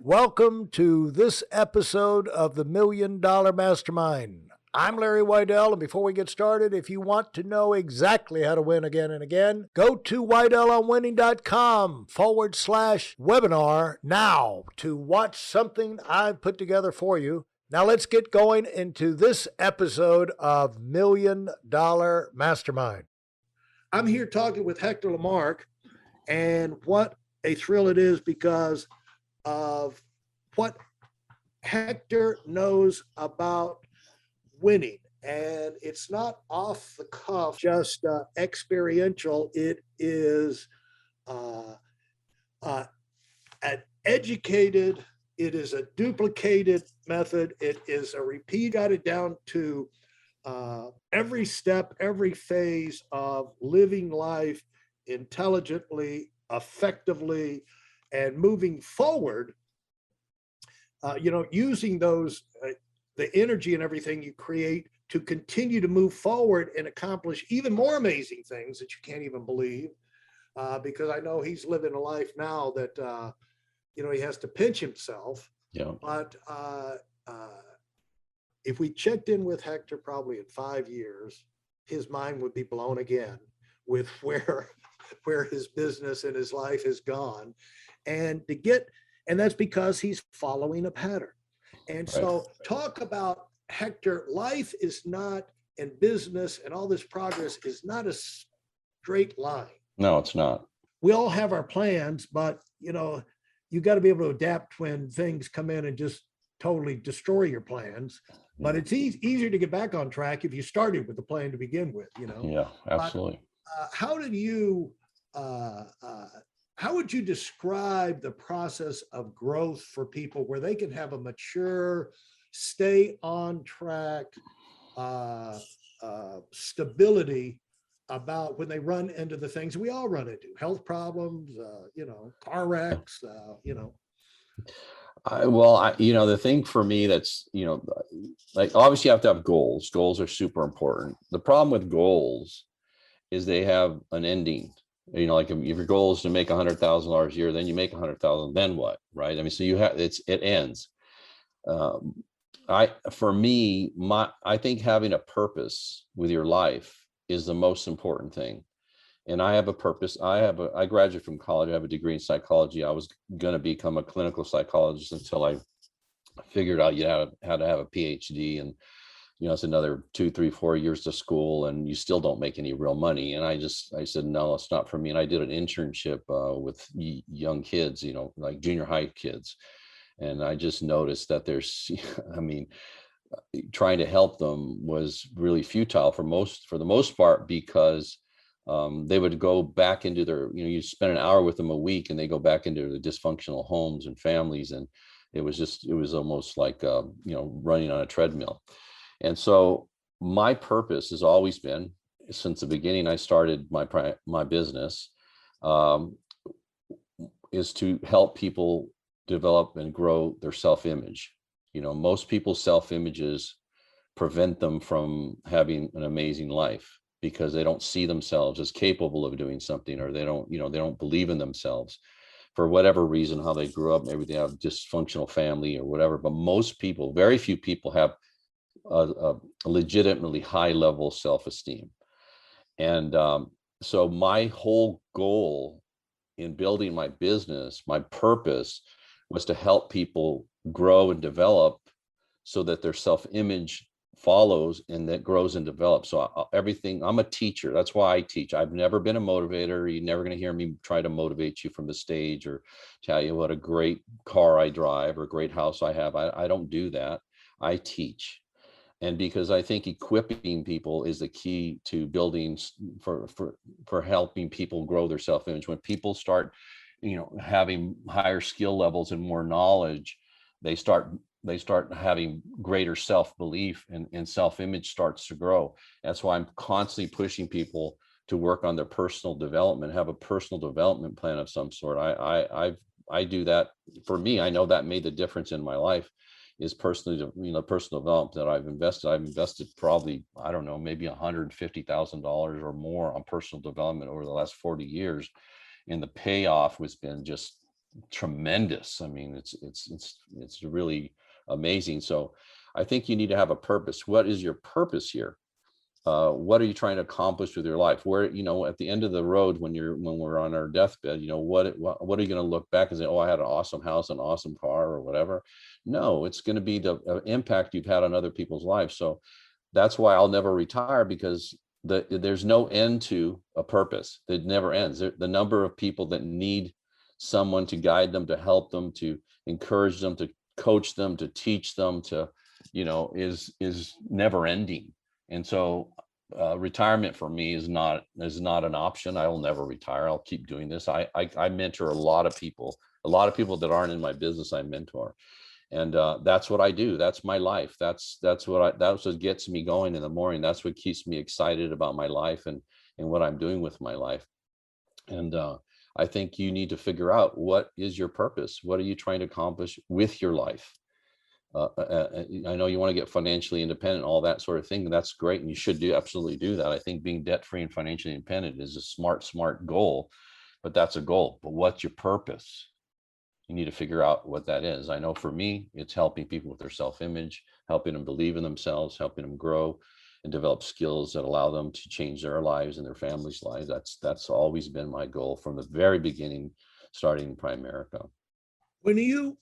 Welcome to this episode of the Million Dollar Mastermind. I'm Larry Weidel, and before we get started, if you want to know exactly how to win again and again, go to weidelonwinning.com/webinar now to watch something I've put together for you. Now let's get going into this episode of Million Dollar Mastermind. I'm here talking with Hector LaMarque, and what a thrill it is because of what Hector knows about winning. And it's not off the cuff, just experiential. It is an educated, it is a duplicated method. It is a repeat, got it down to every step, every phase of living life intelligently, effectively, and moving forward, using those, the energy and everything you create to continue to move forward and accomplish even more amazing things that you can't even believe. Because I know he's living a life now that, he has to pinch himself. Yeah. But if we checked in with Hector probably in 5 years, his mind would be blown again with where his business and his life has gone. And that's because he's following a pattern. And so talk about Hector, life is not, and business and all this progress is not a straight line. No, it's not. We all have our plans, but you got to be able to adapt when things come in and just totally destroy your plans. But it's easier to get back on track if you started with the plan to begin with, Yeah, absolutely. But, how would you describe the process of growth for people where they can have a mature, stay on track, stability about when they run into the things we all run into, health problems, car wrecks, the thing for me that's, like obviously you have to have goals. Goals are super important. The problem with goals is they have an ending. Like if your goal is to make $100,000 a year, then you make 100,000, then what, right? I mean, so it ends. I think having a purpose with your life is the most important thing. And I have a purpose. I graduated from college. I have a degree in psychology. I was going to become a clinical psychologist until I figured out how to have a PhD, and it's another 2, 3, 4 years to school, and you still don't make any real money. And I said, no, it's not for me. And I did an internship with young kids, like junior high kids. And I just noticed that there's, trying to help them was really futile for the most part, because they would go back into their, you spend an hour with them a week and they go back into the dysfunctional homes and families. And it was almost like, running on a treadmill. And so my purpose has always been, since the beginning I started my business, is to help people develop and grow their self-image. Most people's self-images prevent them from having an amazing life because they don't see themselves as capable of doing something, or they don't believe in themselves for whatever reason, how they grew up. Maybe they have a dysfunctional family or whatever, but very few people have a legitimately high level self-esteem. And so my whole goal in building my business, my purpose, was to help people grow and develop so that their self-image follows and that grows and develops. So I'm a teacher. That's why I teach. I've never been a motivator. You're never going to hear me try to motivate you from the stage or tell you what a great car I drive or great house I have. I don't do that. I teach. And because I think equipping people is the key to building for helping people grow their self-image. When people start, having higher skill levels and more knowledge, they start having greater self-belief, and self-image starts to grow. That's why I'm constantly pushing people to work on their personal development, have a personal development plan of some sort. I do that. For me, I know that made the difference in my life. Is personal development that I've invested probably, I don't know, maybe $150,000 or more on personal development over the last 40 years. And the payoff has been just tremendous. I mean, it's really amazing. So I think you need to have a purpose. What is your purpose here? What are you trying to accomplish with your life? Where, at the end of the road, when we're on our deathbed, what are you going to look back and say, oh, I had an awesome house, an awesome car, or whatever? No, it's going to be the impact you've had on other people's lives. So that's why I'll never retire, because there's no end to a purpose. It never ends. The number of people that need someone to guide them, to help them, to encourage them, to coach them, to teach them, to, is never ending. And so retirement for me is not an option. I will never retire. I'll keep doing this. I mentor a lot of people that aren't in my business. I mentor. And that's what I do. That's my life. That's what gets me going in the morning. That's what keeps me excited about my life and what I'm doing with my life. And I think you need to figure out, what is your purpose? What are you trying to accomplish with your life? I know you want to get financially independent, all that sort of thing, and that's great, and you should absolutely do that. I think being debt-free and financially independent is a smart goal, but that's a goal. But what's your purpose? You need to figure out what that is. I know for me, it's helping people with their self-image, helping them believe in themselves, helping them grow and develop skills that allow them to change their lives and their families' lives. That's always been my goal from the very beginning, starting in Primerica. When you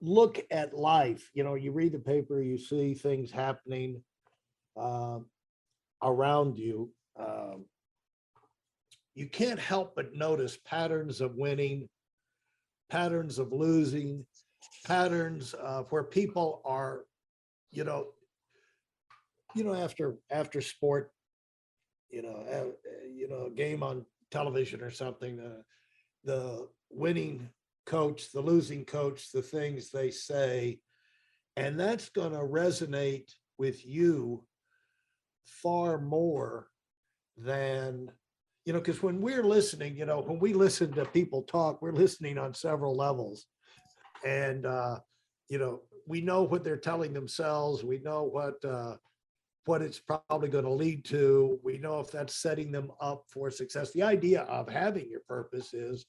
look at life, you read the paper, you see things happening around you. You can't help but notice patterns of winning, patterns of losing, patterns of where people are, after sport, a game on television or something, the winning coach, the losing coach, the things they say, and that's going to resonate with you far more than, because when we're listening, when we listen to people talk, we're listening on several levels. And, we know what they're telling themselves. We know what it's probably going to lead to. We know if that's setting them up for success. The idea of having your purpose is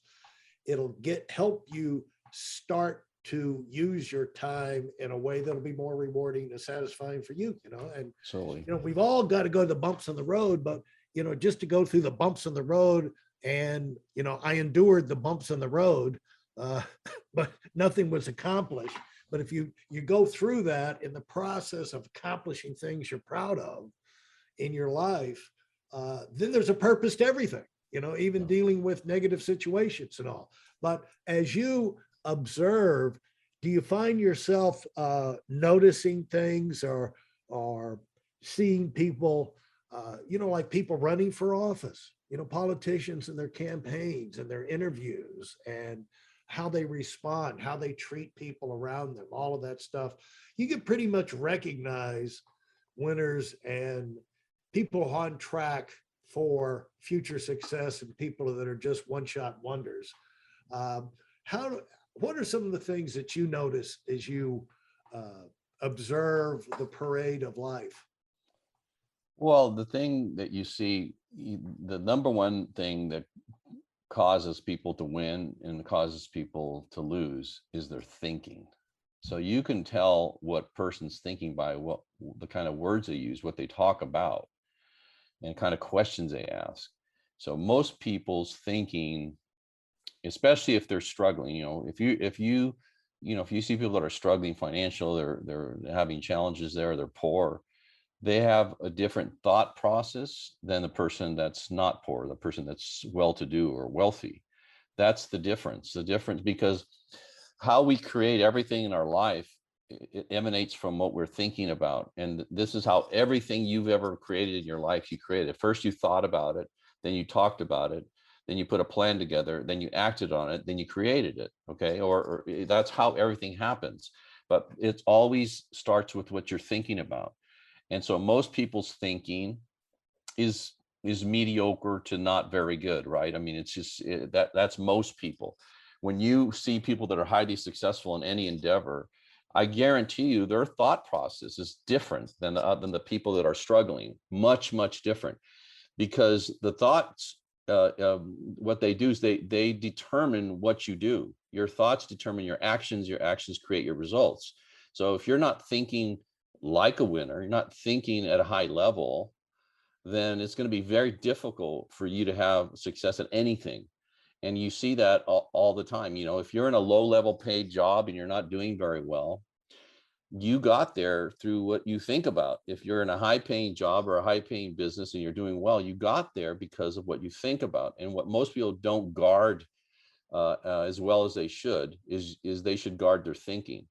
it'll help you start to use your time in a way that'll be more rewarding and satisfying for you, and Absolutely. We've all got to go to the bumps on the road, but just to go through the bumps on the road, and I endured the bumps on the road, but nothing was accomplished. But if you go through that in the process of accomplishing things you're proud of in your life, then there's a purpose to everything, even dealing with negative situations and all. But as you observe, do you find yourself noticing things or seeing people, like people running for office, politicians and their campaigns and their interviews and how they respond, how they treat people around them, all of that stuff? You can pretty much recognize winners and people on track for future success and people that are just one-shot wonders. What are some of the things that you notice as you observe the parade of life? Well, the thing that you see, the number one thing that causes people to win and causes people to lose is their thinking. So you can tell what person's thinking by what the kind of words they use, what they talk about, and kind of questions they ask. So most people's thinking, especially if they're struggling, if you see people that are struggling financial, they're having challenges there, they're poor, they have a different thought process than the person that's not poor, the person that's well-to-do or wealthy. That's the difference. Because how we create everything in our life, it emanates from what we're thinking about. And this is how everything you've ever created in your life, you created. First, you thought about it, then you talked about it, then you put a plan together, then you acted on it, then you created it. Okay. Or that's how everything happens. But it always starts with what you're thinking about. And so most people's thinking is mediocre to not very good, right? I mean, it's just that's most people. When you see people that are highly successful in any endeavor, I guarantee you their thought process is different than the people that are struggling. Much different, because the thoughts what they do is they determine what you do. Your thoughts determine your actions create your results. So if you're not thinking like a winner, you're not thinking at a high level, then it's going to be very difficult for you to have success at anything. And you see that all the time. You know, if you're in a low level paid job and you're not doing very well, you got there through what you think about. If you're in a high paying job or a high paying business and you're doing well, you got there because of what you think about. And what most people don't guard as well as they should is they should guard their thinking.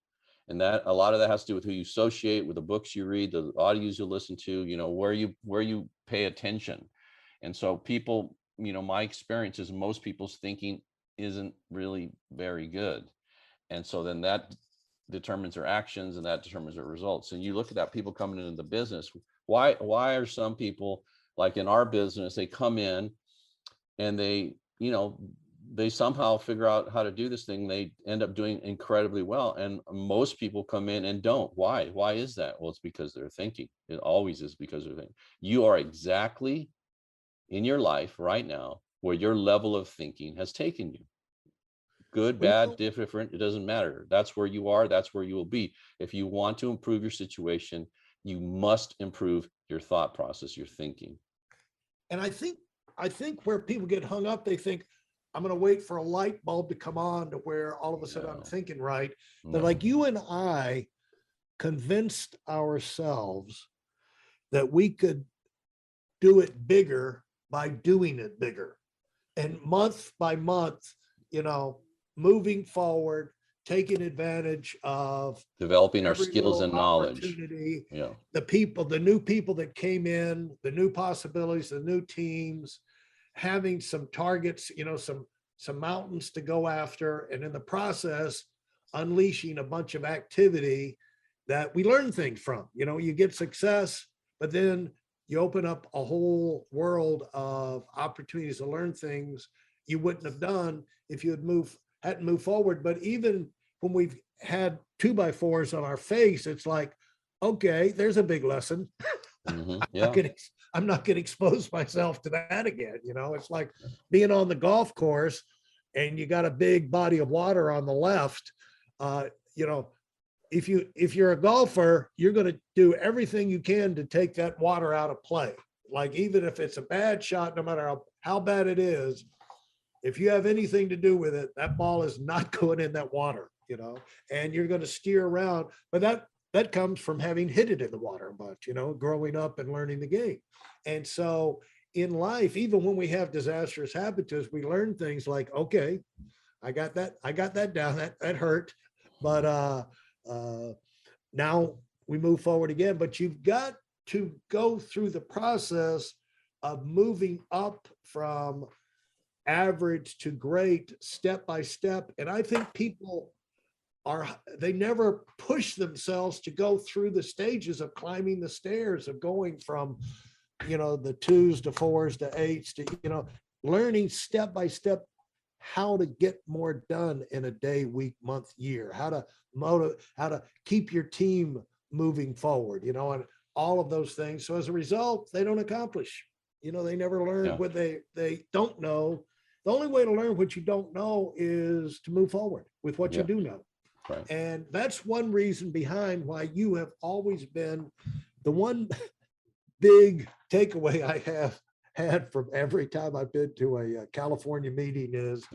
And that a lot of that has to do with who you associate with, the books you read, the audios you listen to, you know, where you pay attention. And so people, you know, my experience is most people's thinking isn't really very good. And so then that determines their actions and that determines their results. And you look at that, people coming into the business, why are some people, like in our business, they come in and they, you know, they somehow figure out how to do this thing. They end up doing incredibly well. And most people come in and don't. Why is that? Well, it's because they're thinking. It always is because they're thinking. You are exactly in your life right now where your level of thinking has taken you. Good, bad, different, it doesn't matter. That's where you are. That's where you will be. If you want to improve your situation, you must improve your thought process, your thinking. And I think where people get hung up, they think, I'm going to wait for a light bulb to come on to where all of a sudden I'm thinking right. But like you and I convinced ourselves that we could do it bigger by doing it bigger. And month by month, you know, moving forward, taking advantage of developing our skills and knowledge. Yeah. The new people that came in, the new possibilities, the new teams, having some targets, you know, some mountains to go after, and in the process, unleashing a bunch of activity that we learn things from. You know, you get success, but then you open up a whole world of opportunities to learn things you wouldn't have done if you hadn't moved forward. But even when we've had 2x4s on our face, it's like, okay, there's a big lesson. Mm-hmm. Yeah. I'm not going to expose myself to that again. You know, it's like being on the golf course and you got a big body of water on the left. You know, if you're a golfer, you're going to do everything you can to take that water out of play. Like, even if it's a bad shot, no matter how bad it is, if you have anything to do with it, that ball is not going in that water, you know, and you're going to steer around. But that comes from having hit it in the water a bunch, you know, growing up and learning the game. And so in life, even when we have disastrous habitus, we learn things like, okay, I got that down, that hurt, but now we move forward again. But you've got to go through the process of moving up from average to great step by step. And I think people they never push themselves to go through the stages of climbing the stairs, of going from, you know, the 2s to 4s to 8s to, you know, learning step by step how to get more done in a day, week, month, year, how to keep your team moving forward, you know, and all of those things. So as a result, they don't accomplish, you know, they never learn what they don't know. The only way to learn what you don't know is to move forward with what you do know. Right. And that's one reason behind why you have always been the one big takeaway I have had from every time I've been to a California meeting is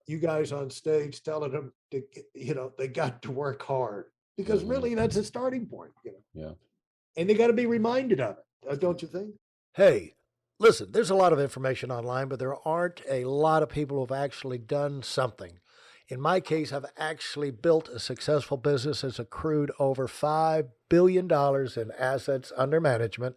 you guys on stage telling them to, you know, they got to work hard, because really that's a starting point, you know. Yeah. And they got to be reminded of it, don't you think? Hey, listen, there's a lot of information online, but there aren't a lot of people who've actually done something. In my case, I've actually built a successful business that's accrued over $5 billion in assets under management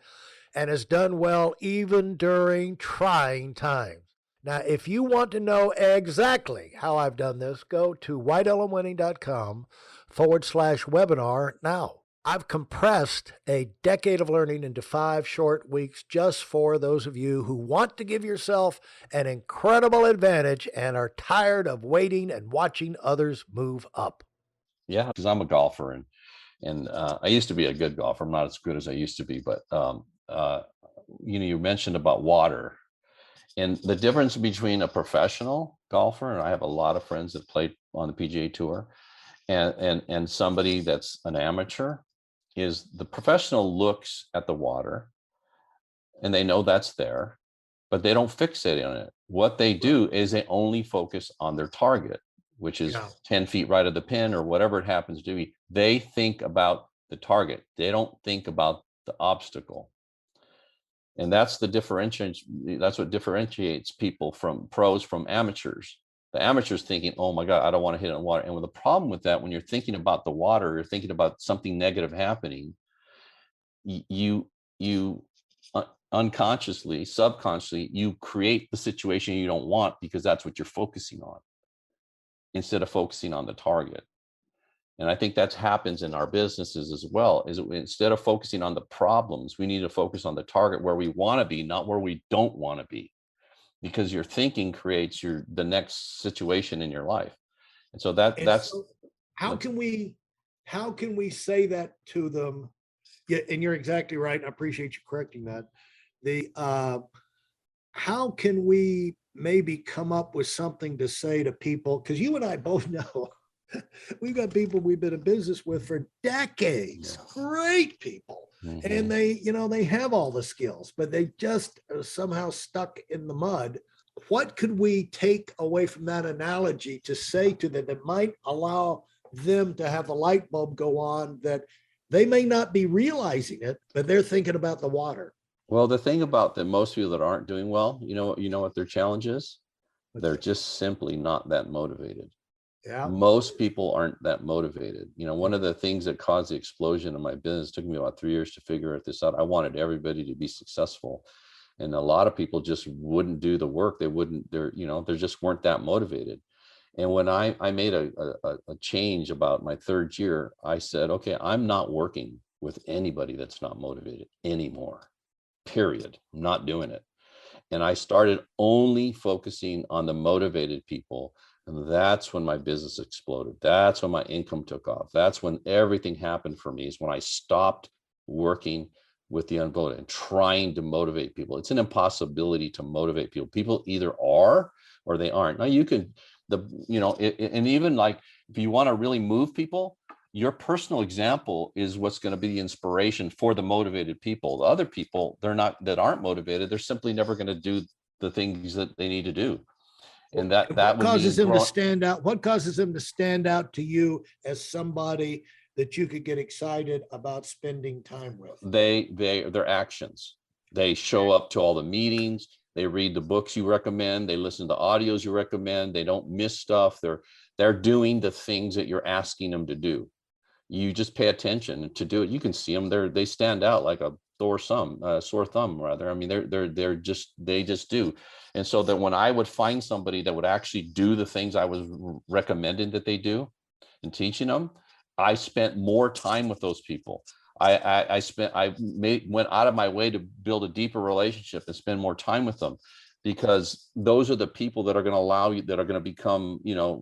and has done well even during trying times. Now, if you want to know exactly how I've done this, go to whiteelementwinning.com/webinar now. I've compressed a decade of learning into 5 short weeks just for those of you who want to give yourself an incredible advantage and are tired of waiting and watching others move up. Yeah, because I'm a golfer and I used to be a good golfer. I'm not as good as I used to be, but you know, you mentioned about water, And the difference between a professional golfer, and I have a lot of friends that played on the PGA Tour, and somebody that's an amateur, is the professional looks at the water and they know that's there, but they don't fixate on it. What they do is they only focus on their target, which is 10 feet right of the pin or whatever it happens to be. They think about the target. They don't think about the obstacle. And that's the differentiation. That's what differentiates people from pros from amateurs. The amateurs thinking, oh my God, I don't want to hit on water. And with the problem with that, when you're thinking about the water, you're thinking about something negative happening, you unconsciously, subconsciously, you create the situation you don't want because that's what you're focusing on instead of focusing on the target. And I think that happens in our businesses as well, is instead of focusing on the problems, we need to focus on the target where we want to be, not where we don't want to be, because your thinking creates the next situation in your life. And so that's how can we say that to them? Yeah, and you're exactly right. And I appreciate you correcting that. How can we maybe come up with something to say to people? Because you and I both know we've got people we've been in business with for decades, great people. And they have all the skills, but they just are somehow stuck in the mud. What could we take away from that analogy to say to them that might allow them to have the light bulb go on, that they may not be realizing it, but they're thinking about the water? Well, the thing about the most people that aren't doing well, you know what their challenge is? They're just simply not that motivated. Yeah. Most people aren't that motivated. One of the things that caused the explosion in my business, took me about 3 years to figure this out. I wanted everybody to be successful. And a lot of people just wouldn't do the work. They just weren't that motivated. And when I made a change about my third year, I said, okay, I'm not working with anybody that's not motivated anymore, period. I'm not doing it. And I started only focusing on the motivated people. And that's when my business exploded. That's when my income took off. That's when everything happened for me, is when I stopped working with the unmotivated and trying to motivate people. It's an impossibility to motivate people. People either are or they aren't. Now you can, and even like, if you want to really move people, your personal example is what's going to be the inspiration for the motivated people. The other people, that aren't motivated, they're simply never going to do the things that they need to do. And that what causes them to stand out? What causes them to stand out to you as somebody that you could get excited about spending time with? Their actions. They show up to all the meetings. They read the books you recommend. They listen to audios you recommend. They don't miss stuff. They're doing the things that you're asking them to do. You just pay attention to do it. You can see them. They stand out like a sore thumb rather. I mean, they just do. And so that when I would find somebody that would actually do the things I was recommending that they do and teaching them, I spent more time with those people. I went out of my way to build a deeper relationship and spend more time with them, because those are the people that are going to allow you, that are going to become,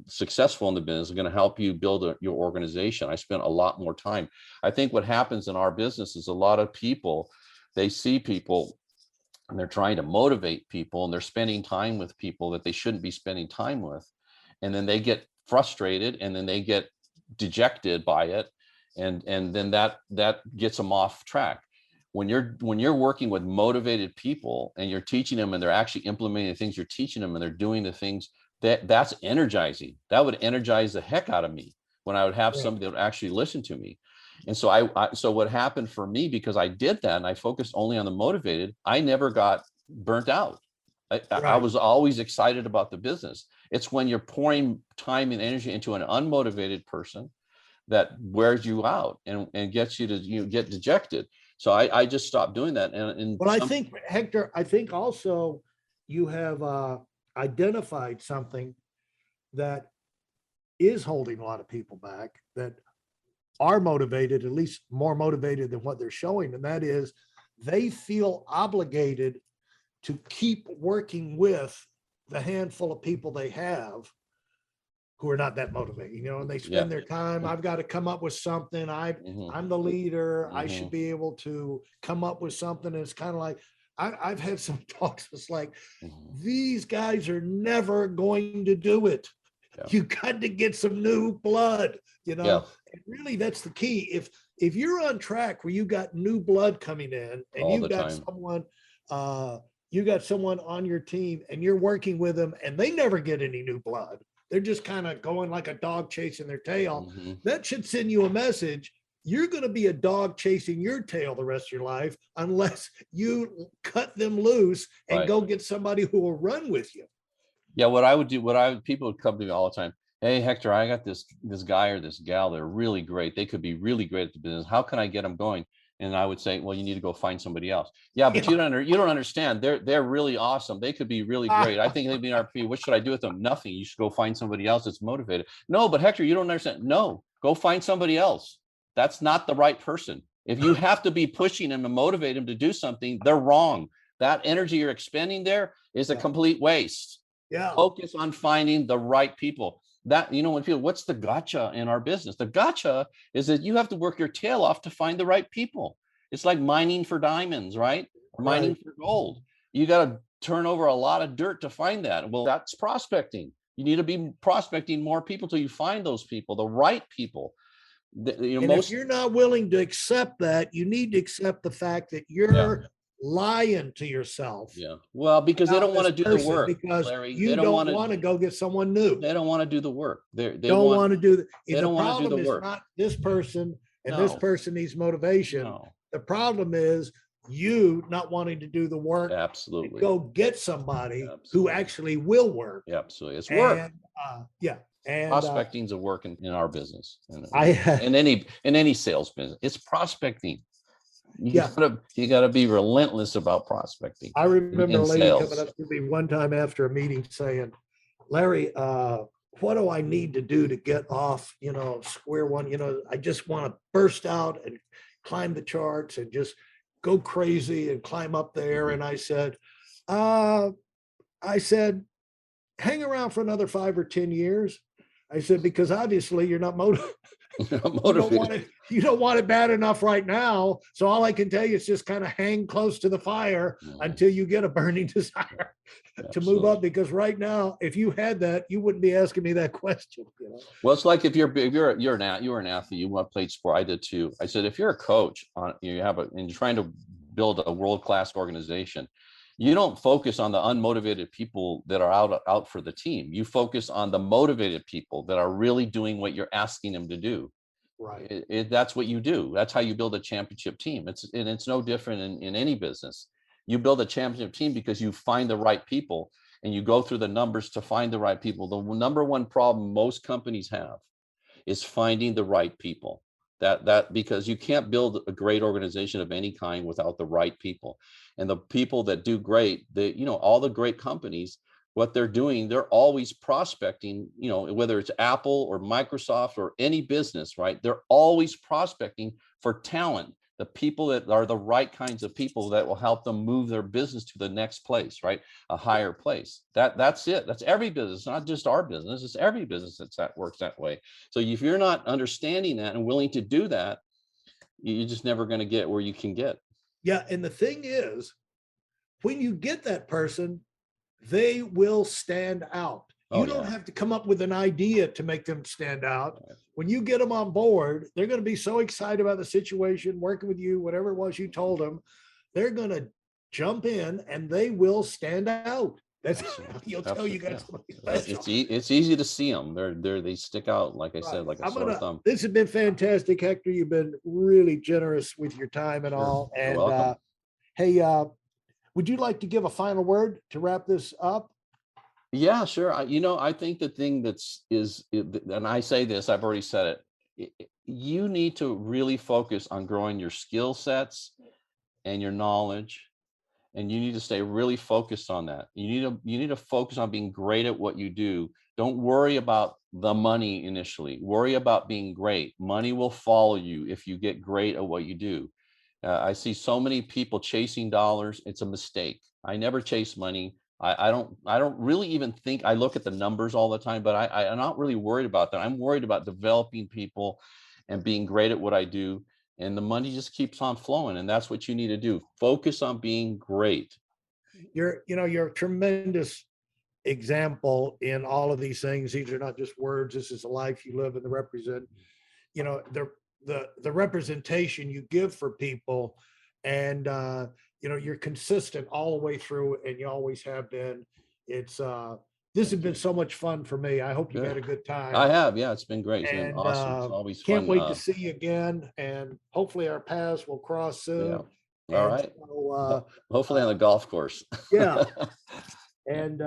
successful in the business, are going to help you build your organization. I spent a lot more time. I think what happens in our business is a lot of people, they see people and they're trying to motivate people, and they're spending time with people that they shouldn't be spending time with. And then they get frustrated, and then they get dejected by it. And then that gets them off track. When you're working with motivated people and you're teaching them, and they're actually implementing the things you're teaching them, and they're doing the things that's energizing. That would energize the heck out of me when I would have somebody that would actually listen to me. And so so what happened for me, because I did that and I focused only on the motivated, I never got burnt out. I was always excited about the business. It's when you're pouring time and energy into an unmotivated person that wears you out and gets you to get dejected. So I just stopped doing that. I think, Hector, also you have identified something that is holding a lot of people back, that are motivated, at least more motivated than what they're showing. And that is, they feel obligated to keep working with the handful of people they have who are not that motivated, and they spend their time. I've got to come up with something. I'm the leader. I should be able to come up with something. And it's kind of like, I've had some talks. It's like, Mhm. these guys are never going to do it. Yeah. You got to get some new blood, Yeah. And really that's the key. If you're on track where you got new blood coming in and All the time. you got someone on your team and you're working with them and they never get any new blood. They're just kind of going like a dog chasing their tail. Mm-hmm. That should send you a message. You're going to be a dog chasing your tail the rest of your life unless you cut them loose and Right. go get somebody who will run with you. Yeah, people would come to me all the time. Hey, Hector, I got this guy or this gal. They're really great. They could be really great at the business. How can I get them going? And I would say, well, you need to go find somebody else. Yeah, but Yeah. you don't understand. They're really awesome. They could be really great. I think they'd be an RP. What should I do with them? Nothing. You should go find somebody else that's motivated. No, but Hector, you don't understand. No, go find somebody else. That's not the right person. If you have to be pushing them to motivate them to do something, they're wrong. That energy you're expending there is a complete waste. Yeah. Focus on finding the right people. That, when people, what's the gotcha in our business? The gotcha is that you have to work your tail off to find the right people. It's like mining for diamonds, right? Or mining for gold. You got to turn over a lot of dirt to find that. Well, that's prospecting. You need to be prospecting more people till you find those people, the right people. If you're not willing to accept that, you need to accept the fact that you're lying to yourself. Yeah. Well, because they don't want to do the work, because Larry. You don't want to go get someone new. They don't want to do the work. They don't want to do the. They don't want to do the work. Not this person and this person needs motivation. No. The problem is you not wanting to do the work. Absolutely. Go get somebody who actually will work. Yeah, absolutely. It's work. And prospecting's a work in our business. In any sales business, it's prospecting. You gotta be relentless about prospecting. I remember a lady coming up to me one time after a meeting saying, Larry, what do I need to do to get off, square one? I just want to burst out and climb the charts and just go crazy and climb up there. And I said, hang around for another 5 or 10 years. I said, because obviously you're not motivated. You don't want it bad enough right now. So all I can tell you is just kind of hang close to the fire until you get a burning desire to move up. Because right now, if you had that, you wouldn't be asking me that question. Well, it's like if you're an athlete, you played sport. I did too. I said, if you're a coach and you're trying to build a world-class organization, you don't focus on the unmotivated people that are out for the team. You focus on the motivated people that are really doing what you're asking them to do. Right. That's what you do. That's how you build a championship team. It's no different in any business. You build a championship team because you find the right people and you go through the numbers to find the right people. The number one problem most companies have is finding the right people. Because you can't build a great organization of any kind without the right people. And the people that do great, all the great companies, what they're doing, they're always prospecting, whether it's Apple or Microsoft or any business, right? They're always prospecting for talent, the people that are the right kinds of people that will help them move their business to the next place, right? A higher place. That's it. That's every business, not just our business. It's every business that works that way. So if you're not understanding that and willing to do that, you're just never going to get where you can get. Yeah. And the thing is, when you get that person, they will stand out. You don't have to come up with an idea to make them stand out. Right. When you get them on board, they're going to be so excited about the situation, working with you, whatever it was you told them, they're going to jump in and they will stand out. That's you'll tell you guys. It's easy to see them. They stick out, like I said, like a sore thumb. This has been fantastic, Hector. You've been really generous with your time and all. And hey, would you like to give a final word to wrap this up? Yeah, sure. I think the thing and I say this, I've already said it, you need to really focus on growing your skill sets and your knowledge, and you need to stay really focused on that. You need to focus on being great at what you do. Don't worry about the money initially. Worry about being great. Money will follow you if you get great at what you do. I see so many people chasing dollars. It's a mistake. I never chase money. I don't really even think. I look at the numbers all the time, but I'm not really worried about that. I'm worried about developing people and being great at what I do. and the money just keeps on flowing. And that's what you need to do. Focus on being great. You're a tremendous example in all of these things. These are not just words. This is a life you live and the represent, the representation you give for people. And, you're consistent all the way through, and you always have been. This has been so much fun for me. I hope you've had a good time. I have. Yeah, it's been great. It's been And awesome. It's always can't fun. wait to see you again. And hopefully our paths will cross soon. Yeah. All right. So, hopefully on the golf course. yeah. And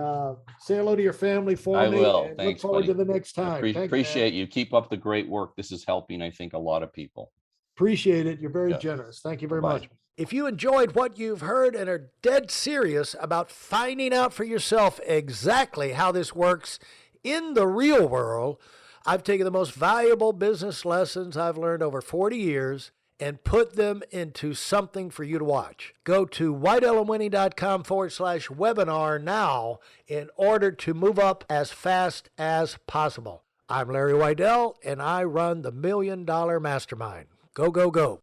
say hello to your family for me. I will. And Thanks, look forward buddy. to the next time. Appreciate you. Keep up the great work. This is helping, I think, a lot of people. Appreciate it. You're very generous. Thank you very Bye-bye. much. If you enjoyed what you've heard and are dead serious about finding out for yourself exactly how this works in the real world, I've taken the most valuable business lessons I've learned over 40 years and put them into something for you to watch. Go to whiteelemwinning.com/webinar now in order to move up as fast as possible. I'm Larry Weidel, and I run the $1 Million Mastermind. Go, go, go.